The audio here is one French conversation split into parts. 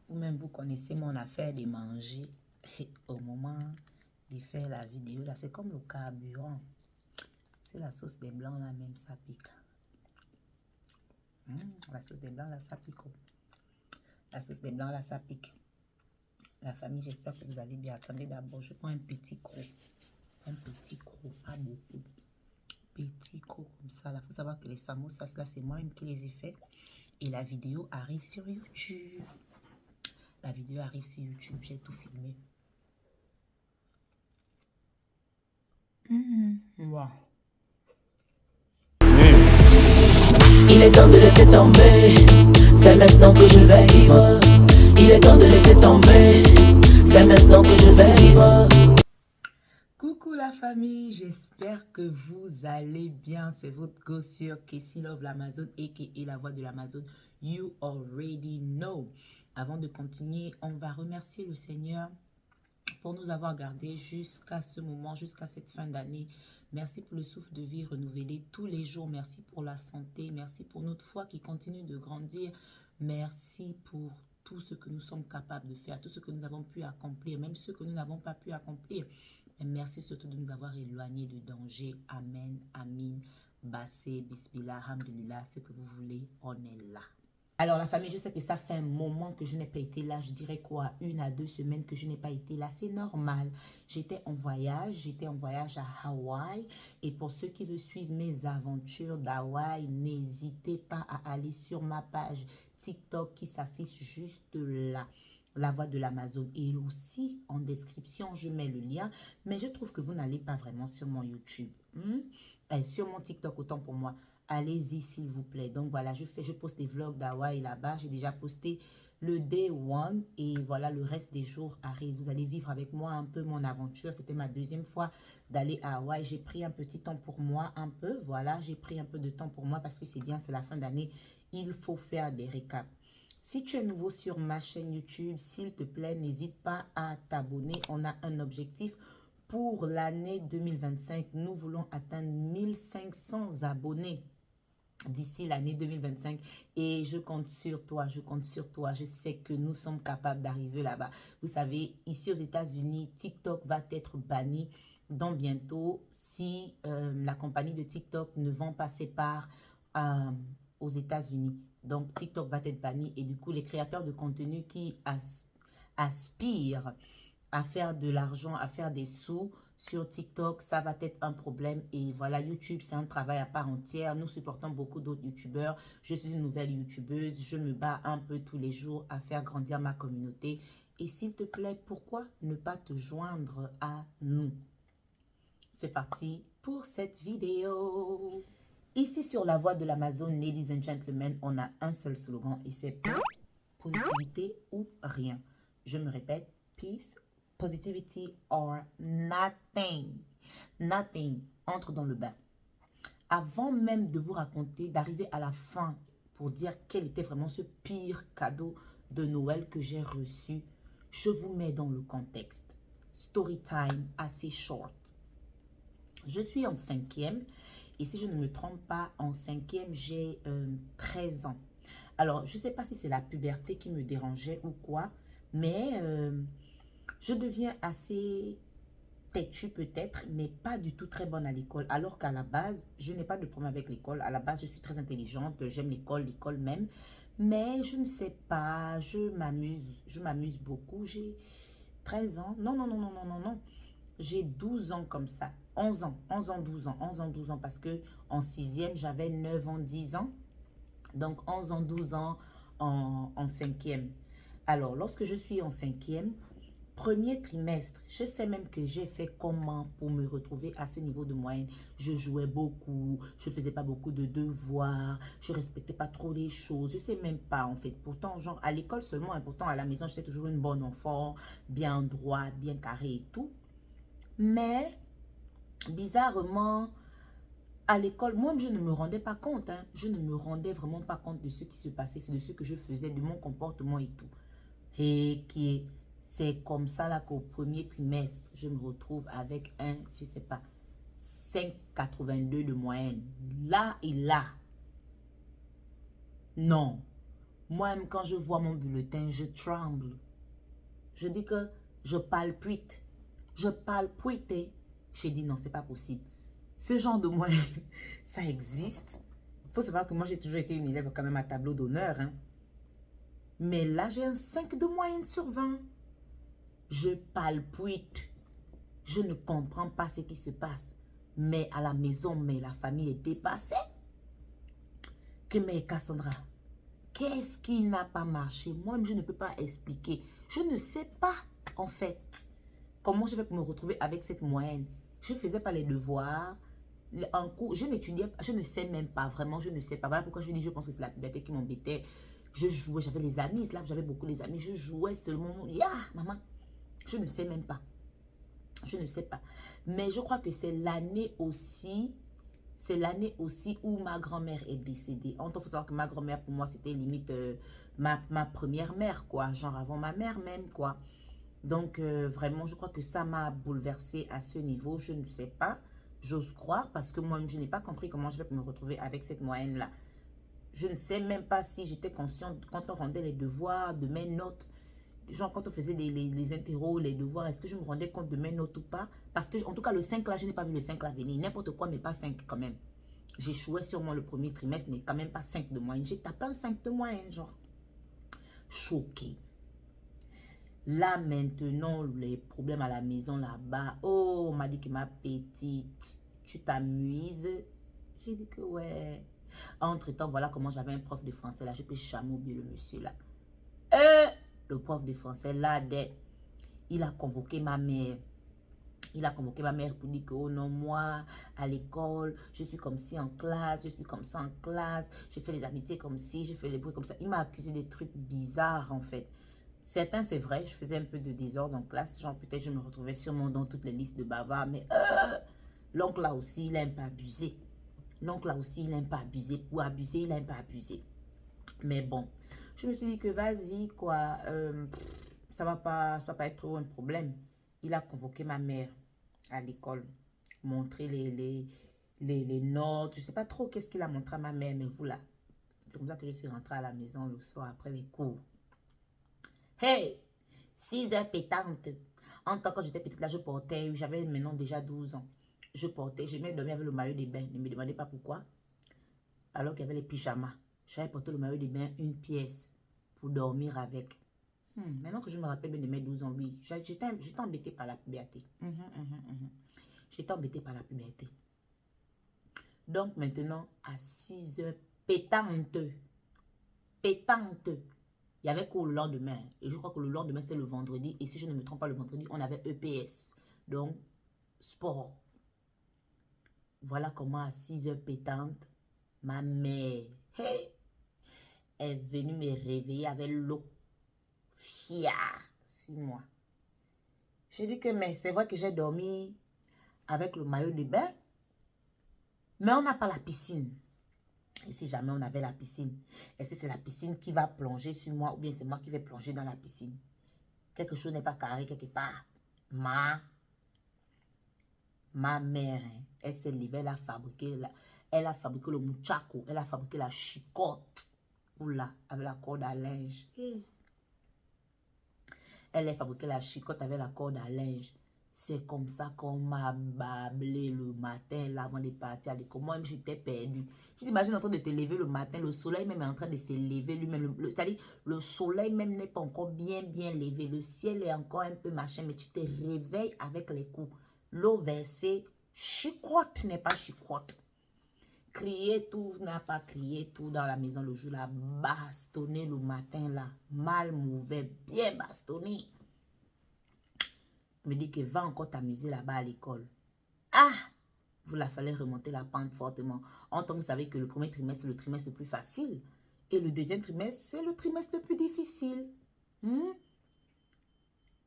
Vous-même, vous connaissez mon affaire de manger. Et au moment de faire la vidéo, là, c'est comme le carburant. C'est la sauce des blancs, là, même, ça pique. La sauce des blancs, là, ça pique. La sauce des blancs, là, ça pique. La famille, j'espère que vous allez bien. Attendez d'abord, je prends un petit croc. Un petit croc, pas beaucoup. Petit croc comme ça. Il faut savoir que les samosas, là, c'est moi-même qui les ai fait. Et la vidéo arrive sur YouTube. La vidéo arrive sur YouTube. J'ai tout filmé. Wow. Il est temps de laisser tomber, c'est maintenant que je vais vivre. Il est temps de laisser tomber, c'est maintenant que je vais vivre. Coucou la famille, j'espère que vous allez bien. C'est votre go sur Casey Love l'Amazon et la voix de l'Amazon. You already know. Avant de continuer, on va remercier le Seigneur pour nous avoir gardés jusqu'à ce moment, jusqu'à cette fin d'année. Merci pour le souffle de vie renouvelé tous les jours. Merci pour la santé. Merci pour notre foi qui continue de grandir. Merci pour tout ce que nous sommes capables de faire, tout ce que nous avons pu accomplir, même ce que nous n'avons pas pu accomplir. Et merci surtout de nous avoir éloignés du danger. Amen, amin, bassé, bismillah, alhamdulillah, ce que vous voulez, on est là. Alors la famille, je sais que ça fait un moment que je n'ai pas été là, je dirais quoi, 1 à 2 semaines que je n'ai pas été là, c'est normal. J'étais en voyage à Hawaï et pour ceux qui veulent suivre mes aventures d'Hawaï, n'hésitez pas à aller sur ma page TikTok qui s'affiche juste là, la voix de l'Amazon, et aussi en description, je mets le lien, mais je trouve que vous n'allez pas vraiment sur mon YouTube, sur mon TikTok, autant pour moi. Allez-y s'il vous plaît. Donc voilà, je poste des vlogs d'Hawaï là-bas. J'ai déjà posté le day one et voilà, le reste des jours arrive. Vous allez vivre avec moi un peu mon aventure. C'était ma 2e fois d'aller à Hawaï. J'ai pris un petit temps pour moi, un peu. Voilà, j'ai pris un peu de temps pour moi parce que c'est bien, c'est la fin d'année. Il faut faire des récaps. Si tu es nouveau sur ma chaîne YouTube, s'il te plaît, n'hésite pas à t'abonner. On a un objectif. Pour l'année 2025, nous voulons atteindre 1500 abonnés d'ici l'année 2025 et je compte sur toi, je sais que nous sommes capables d'arriver là-bas. Vous savez, ici aux États-Unis, TikTok va être banni dans bientôt si la compagnie de TikTok ne vend pas ses parts aux États-Unis. Donc TikTok va être banni et du coup les créateurs de contenu qui aspirent à faire de l'argent, à faire des sous sur TikTok, ça va être un problème. Et voilà, YouTube, c'est un travail à part entière. Nous supportons beaucoup d'autres YouTubeurs. Je suis une nouvelle YouTubeuse. Je me bats un peu tous les jours à faire grandir ma communauté. Et s'il te plaît, pourquoi ne pas te joindre à nous? C'est parti pour cette vidéo. Ici sur la voie de l'Amazon, ladies and gentlemen, on a un seul slogan et c'est positivité ou rien. Je me répète, peace, positivity or nothing. Nothing. Entre dans le bain. Avant même de vous raconter, d'arriver à la fin pour dire quel était vraiment ce pire cadeau de Noël que j'ai reçu, je vous mets dans le contexte. Story time assez short. Je suis en 5e et si je ne me trompe pas, en 5e, j'ai 13 ans. Alors, je ne sais pas si c'est la puberté qui me dérangeait ou quoi, mais je deviens assez têtue peut-être, mais pas du tout très bonne à l'école. Alors qu'à la base, je n'ai pas de problème avec l'école. À la base, je suis très intelligente, j'aime l'école même. Mais je ne sais pas, je m'amuse beaucoup. J'ai 13 ans. Non, non, non, non, non, non, non. J'ai 12 ans comme ça. 11 ans, 11 ans, 12 ans, 11 ans, 12 ans. Parce que en 6e, j'avais 9 ans, 10 ans. Donc 11 ans, 12 ans en 5e. Alors, lorsque je suis en 5e, premier trimestre, je sais même que j'ai fait comment pour me retrouver à ce niveau de moyenne. Je jouais beaucoup, je faisais pas beaucoup de devoirs, je respectais pas trop les choses. Je sais même pas en fait. Pourtant, genre à l'école seulement, hein, pourtant à la maison, j'étais toujours une bonne enfant, bien droite, bien carrée et tout. Mais, bizarrement, à l'école, moi, je ne me rendais pas compte. Hein. Je ne me rendais vraiment pas compte de ce qui se passait, de ce que je faisais, de mon comportement et tout. Et c'est comme ça là qu'au premier trimestre, je me retrouve avec un, je sais pas, 5,82 de moyenne. Là et là. Non. Moi-même, quand je vois mon bulletin, je tremble. Je dis que je palpite. Je palpite. J'ai dit non, c'est pas possible. Ce genre de moyenne, ça existe. Il faut savoir que moi, j'ai toujours été une élève quand même à tableau d'honneur. Hein. Mais là, j'ai un 5 de moyenne sur 20. Je palpite. Je ne comprends pas ce qui se passe. Mais à la maison, mais la famille est dépassée. Que mais Cassandra, qu'est-ce qui n'a pas marché? Moi, je ne peux pas expliquer. Je ne sais pas, en fait, comment je vais me retrouver avec cette moyenne. Je ne faisais pas les devoirs. En cours, je n'étudiais pas. Je ne sais même pas, vraiment, je ne sais pas. Voilà pourquoi je dis, je pense que c'est la puberté qui m'embêtait. Je jouais, j'avais les amis. Là, j'avais beaucoup les amis. Je jouais seulement. Maman, je ne sais même pas. Je ne sais pas. Mais je crois que c'est l'année aussi. C'est l'année aussi où ma grand-mère est décédée. En tout cas, il faut savoir que ma grand-mère, pour moi, c'était limite ma première mère, quoi. Genre avant ma mère même, quoi. Donc, vraiment, je crois que ça m'a bouleversée à ce niveau. Je ne sais pas. J'ose croire parce que moi-même, je n'ai pas compris comment je vais me retrouver avec cette moyenne-là. Je ne sais même pas si j'étais consciente quand on rendait les devoirs de mes notes. Genre, quand on faisait les interros, les devoirs, est-ce que je me rendais compte de mes notes ou pas? Parce que, en tout cas, le 5 là, je n'ai pas vu le 5 là venir. N'importe quoi, mais pas 5 quand même. J'échouais sûrement le premier trimestre, mais quand même pas 5 de moyenne. J'ai tapé un 5 de moyenne, genre. Choquée. Là, maintenant, les problèmes à la maison là-bas. Oh, on m'a dit que ma petite, tu t'amuses. J'ai dit que ouais. Entre-temps, voilà comment j'avais un prof de français là. Je peux jamais oublier le monsieur là. Le prof de français là, il a convoqué ma mère. Il a convoqué ma mère pour dire que, oh non, moi, à l'école, je suis comme ci en classe, je suis comme ça en classe, je fais les amitiés comme ci, je fais les bruits comme ça. Il m'a accusé des trucs bizarres, en fait. Certains, c'est vrai, je faisais un peu de désordre en classe. Genre, peut-être je me retrouvais sûrement dans toutes les listes de bavards, mais l'oncle là aussi, il a un peu abusé. L'oncle là aussi, il a un peu abusé. Pour abuser, il a un peu abusé. Mais bon, je me suis dit que vas-y, quoi, ça va pas être trop un problème. Il a convoqué ma mère à l'école, montrer les notes. Je ne sais pas trop qu'est-ce qu'il a montré à ma mère, mais voilà. C'est comme ça que je suis rentrée à la maison le soir après les cours. Hey! 6 heures pétantes. En tant que j'étais petite, là, je portais, j'avais maintenant déjà 12 ans. Je portais, j'aimais dormir avec le maillot de bain. Ne me demandez pas pourquoi. Alors qu'il y avait les pyjamas. J'avais porté le maillot de bain, une pièce, pour dormir avec. Maintenant que je me rappelle bien de mes 12 ans, oui, j'étais embêtée par la puberté. J'étais embêtée par la puberté. Donc maintenant, à 6 heures pétantes, pétantes, il y avait qu'au lendemain. Et je crois que le lendemain, c'était le vendredi. Et si je ne me trompe pas, le vendredi, on avait EPS. Donc, sport. Voilà comment à 6 heures pétantes, ma mère, hey, est venue me réveiller avec l'eau. Fia, 6 mois. J'ai dit que, mais c'est vrai que j'ai dormi avec le maillot de bain, mais on n'a pas la piscine. Et si jamais on avait la piscine, est-ce que c'est la piscine qui va plonger sur moi ou bien c'est moi qui vais plonger dans la piscine? Quelque chose n'est pas carré quelque part. Ma mère, hein, elle s'est levée, elle a fabriqué le mouchako, elle a fabriqué la chicotte. Oula, avec la corde à linge. Elle a fabriqué la chicotte avec la corde à linge. C'est comme ça qu'on m'a bablé le matin, là, avant de partir à l'école. Moi-même, j'étais perdue. Je t'imagine en train de te lever le matin, le soleil même est en train de se lever lui-même. C'est-à-dire, le soleil même n'est pas encore bien levé. Le ciel est encore un peu machin, mais tu te réveilles avec les coups. L'eau versée, chicotte n'est pas chicotte. Crier tout n'a pas crié tout dans la maison le jour là. Bastonné le matin là. Mal, mauvais, bien bastonné. Me dit que va encore t'amuser là-bas à l'école. Ah! Vous la fallait remonter la pente fortement. En tant que vous savez que le premier trimestre, c'est le trimestre le plus facile. Et le deuxième trimestre, c'est le trimestre le plus difficile. Donc,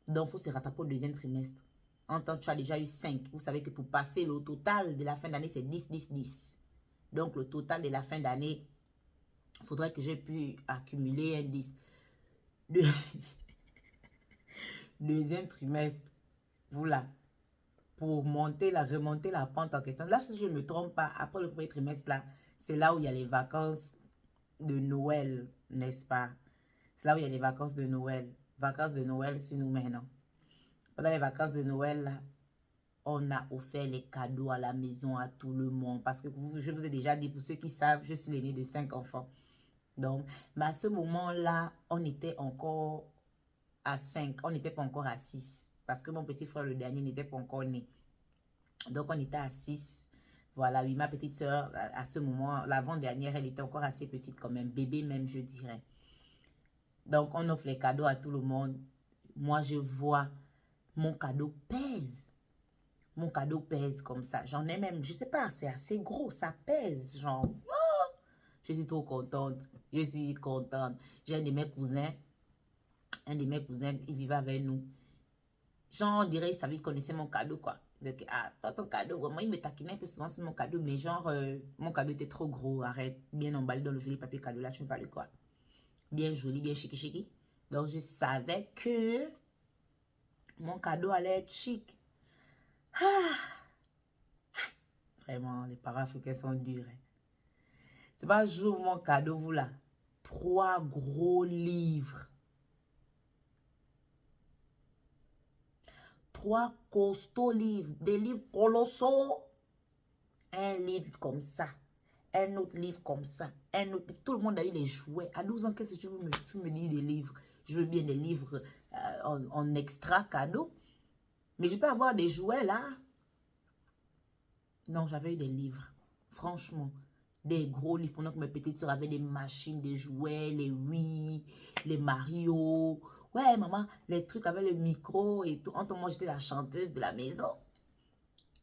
il faut se rattraper au deuxième trimestre. En tant que tu as déjà eu 5, vous savez que pour passer le total de la fin d'année, c'est 10, 10, 10. Donc, le total de la fin d'année, il faudrait que j'ai pu accumuler un 10. Deuxième trimestre. Voilà, pour remonter la pente en question. Là, si je ne me trompe pas, après le premier trimestre, là, c'est là où il y a les vacances de Noël, n'est-ce pas? C'est là où il y a les vacances de Noël. Vacances de Noël sur nous maintenant. Pendant les vacances de Noël, là, on a offert les cadeaux à la maison à tout le monde. Parce que je vous ai déjà dit, pour ceux qui savent, je suis l'aîné de 5 enfants. Donc, mais à ce moment-là, on était encore à 5. On n'était pas encore à 6. Parce que mon petit frère, le dernier, n'était pas encore né. Donc, on était à 6. Voilà, oui, ma petite soeur, à ce moment, l'avant-dernière, elle était encore assez petite quand même. Bébé même, je dirais. Donc, on offre les cadeaux à tout le monde. Moi, je vois, mon cadeau pèse. Mon cadeau pèse comme ça. J'en ai même, je sais pas, c'est assez gros. Ça pèse, genre. Oh, je suis trop contente. Je suis contente. J'ai un de mes cousins. Un de mes cousins, il vivait avec nous. Genre, on dirait, il savait, il connaissait mon cadeau, quoi. Il disait que, ah, toi, ton cadeau. Moi, il me taquinait un peu souvent sur mon cadeau. Mais genre, mon cadeau était trop gros. Arrête. Bien emballé dans le joli papier cadeau. Là, tu me parles de quoi? Bien joli, bien chic. Donc, je savais que mon cadeau allait être chic. Ah! Vraiment, les parents africains sont durs. Hein. C'est pas, j'ouvre mon cadeau, vous là. 3 gros livres. 3 costauds livres. Des livres colossaux. Un livre comme ça. Un autre livre comme ça. Un autre livre. Tout le monde a eu les jouets. À 12 ans, qu'est-ce que tu me dis des livres? Je veux bien des livres en extra cadeau. Mais je peux avoir des jouets là. Non, j'avais eu des livres. Franchement. Des gros livres pendant que mes petites soeurs avaient des machines, des jouets, les Wii, les Mario. Ouais, maman, les trucs avec le micro et tout. Entre moi, j'étais la chanteuse de la maison.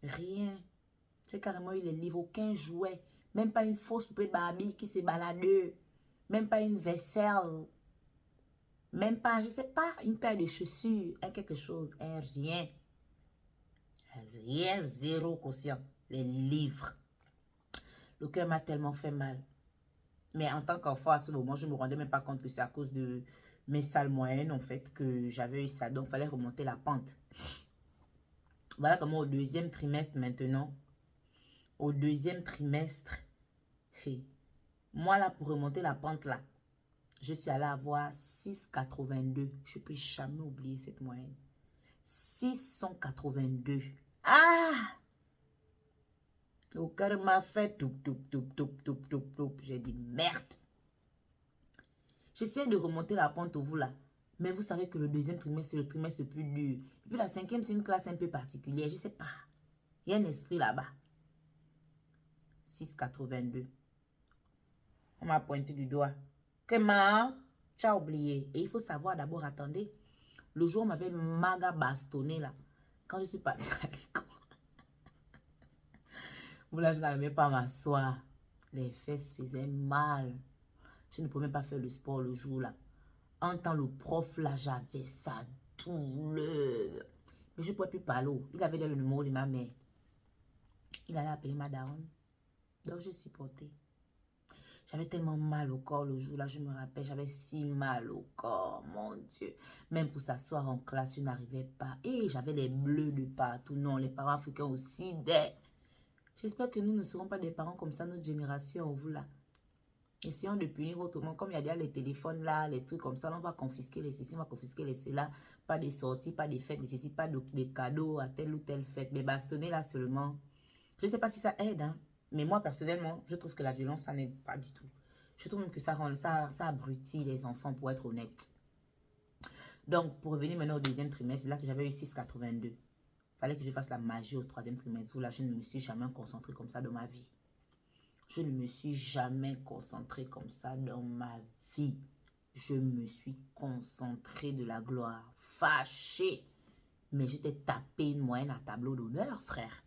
Rien. J'ai carrément eu les livres, aucun jouet. Même pas une fausse poupée Barbie qui s'est baladée. Même pas une vaisselle. Même pas, je sais pas, une paire de chaussures. Un quelque chose, un rien. Rien, zéro quotient. Les livres. Le cœur m'a tellement fait mal. Mais en tant qu'enfant, à ce moment, je ne me rendais même pas compte que c'est à cause de mes salles moyennes, en fait, que j'avais eu ça. Donc, il fallait remonter la pente. Voilà comment au 2e trimestre maintenant, au 2e trimestre, moi là, pour remonter la pente là, je suis allée avoir 6,82. Je ne peux jamais oublier cette moyenne. 682. Ah! Le cœur m'a fait toup. J'ai dit merde. J'essaie de remonter la pente au vous là. Mais vous savez que le 2e trimestre, c'est le trimestre le plus dur. Et puis la 5e, c'est une classe un peu particulière. Je ne sais pas. Il y a un esprit là-bas. 6,82. On m'a pointé du doigt. Comment? Tu as oublié. Et il faut savoir d'abord, attendez. Le jour où on m'avait maga bastonné là. Quand je suis partie à l'école. Vous là, je n'arrivais pas à m'asseoir. Les fesses faisaient mal. Je ne pouvais même pas faire le sport le jour là. En temps, le prof là, j'avais ça douleur. Mais je ne pouvais plus parler. Il avait le numéro de ma mère. Il allait appeler ma daronne. Donc, je supportais. J'avais tellement mal au corps le jour là, je me rappelle, j'avais si mal au corps, mon Dieu. Même pour s'asseoir en classe, je n'arrivais pas. Et j'avais les bleus de partout. Non, les parents africains aussi. J'espère que nous ne serons pas des parents comme ça, notre génération, vous là. Essayons de punir autrement. Comme il y a déjà les téléphones là, les trucs comme ça, on va confisquer les ceci, on va confisquer les cela. Pas des sorties, pas des fêtes, ceci, pas des cadeaux à telle ou telle fête. Mais bastonner là seulement. Je ne sais pas si ça aide, hein. Mais moi, personnellement, je trouve que la violence, ça n'aide pas du tout. Je trouve même que ça abrutit les enfants, pour être honnête. Donc, pour revenir maintenant au 2e trimestre, c'est là que j'avais eu 6,82. Il fallait que je fasse la magie au 3e trimestre. Où là, je ne me suis jamais concentrée comme ça dans ma vie. Je ne me suis jamais concentrée comme ça dans ma vie. Je me suis concentrée de la gloire. Fâchée. Mais j'étais tapé une moyenne à tableau d'honneur, frère.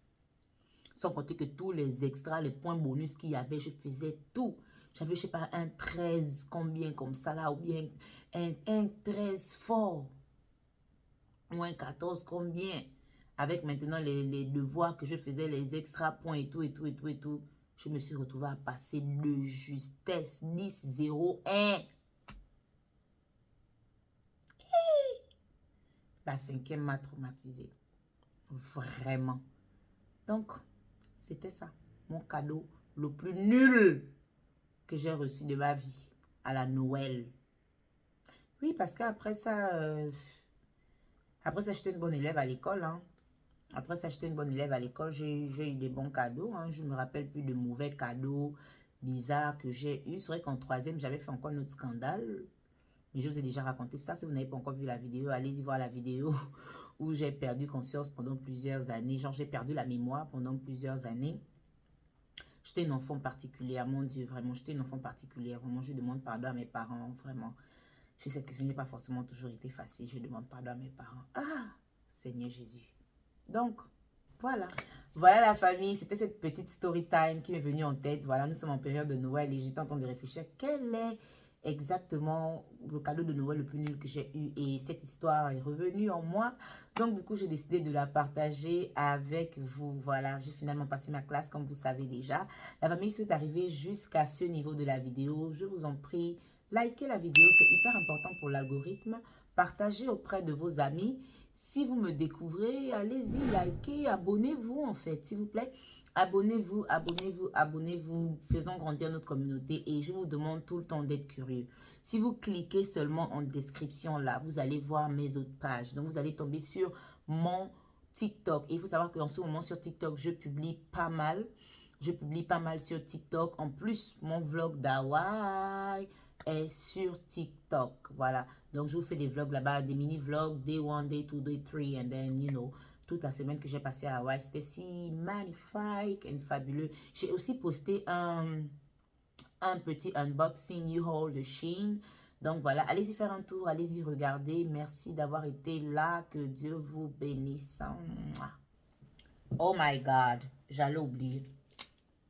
Sans compter que tous les extras, les points bonus qu'il y avait, je faisais tout. J'avais, je sais pas, un 13 combien comme ça là, ou bien un 13 fort. Ou un 14 combien. Avec maintenant les devoirs que je faisais, les extra points et tout. Je me suis retrouvée à passer de justesse 10, 0, 1. La 5e m'a traumatisée. Vraiment. Donc, c'était ça. Mon cadeau le plus nul que j'ai reçu de ma vie à la Noël. Oui, parce qu'après ça, j'étais une bonne élève à l'école. Hein. Après ça, j'étais une bonne élève à l'école. J'ai eu des bons cadeaux. Hein. Je ne me rappelle plus de mauvais cadeaux bizarres que j'ai eu. C'est vrai qu'en troisième, j'avais fait encore un autre scandale. Mais je vous ai déjà raconté ça. Si vous n'avez pas encore vu la vidéo, allez-y voir la vidéo où j'ai perdu conscience pendant plusieurs années. Genre, j'ai perdu la mémoire pendant plusieurs années. J'étais une enfant particulière, mon Dieu, vraiment. J'étais une enfant particulière. Vraiment, je demande pardon à mes parents, vraiment. Je sais que ce n'est pas forcément toujours été facile. Je demande pardon à mes parents. Ah, Seigneur Jésus. Donc, voilà. Voilà la famille. C'était cette petite story time qui m'est venue en tête. Voilà, nous sommes en période de Noël et j'étais en train de réfléchir. Quel est exactement le cadeau de Noël le plus nul que j'ai eu? Et cette histoire est revenue en moi. Donc, du coup, j'ai décidé de la partager avec vous. Voilà, j'ai finalement passé ma classe, comme vous savez déjà. La famille, si vous êtes arrivé jusqu'à ce niveau de la vidéo, je vous en prie, likez la vidéo. C'est hyper important pour l'algorithme. Partagez auprès de vos amis. Si vous me découvrez, allez-y, likez, abonnez-vous en fait, s'il vous plaît. Abonnez-vous, abonnez-vous, abonnez-vous. Faisons grandir notre communauté et je vous demande tout le temps d'être curieux. Si vous cliquez seulement en description là, vous allez voir mes autres pages. Donc, vous allez tomber sur mon TikTok. Et il faut savoir qu'en ce moment sur TikTok, je publie pas mal. Je publie pas mal sur TikTok. En plus, mon vlog d'Hawaï est sur TikTok. Voilà. Donc, je vous fais des vlogs là-bas, des mini-vlogs, day 1, day 2, day 3, and then, you know, toute la semaine que j'ai passée à Hawaï, c'était si magnifique et fabuleux. J'ai aussi posté un petit unboxing U-Haul de Shein. Donc, voilà, allez-y faire un tour, allez-y regarder. Merci d'avoir été là. Que Dieu vous bénisse. Oh my God, j'allais oublier.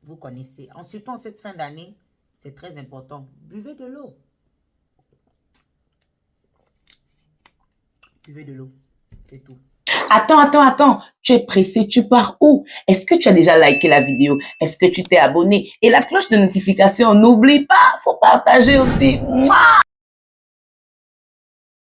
Vous connaissez. Ensuite, en cette fin d'année, c'est très important. Buvez de l'eau. Buvez de l'eau. C'est tout. Attends. Tu es pressé, tu pars où? Est-ce que tu as déjà liké la vidéo? Est-ce que tu t'es abonné? Et la cloche de notification, n'oublie pas, faut partager aussi. Mouah!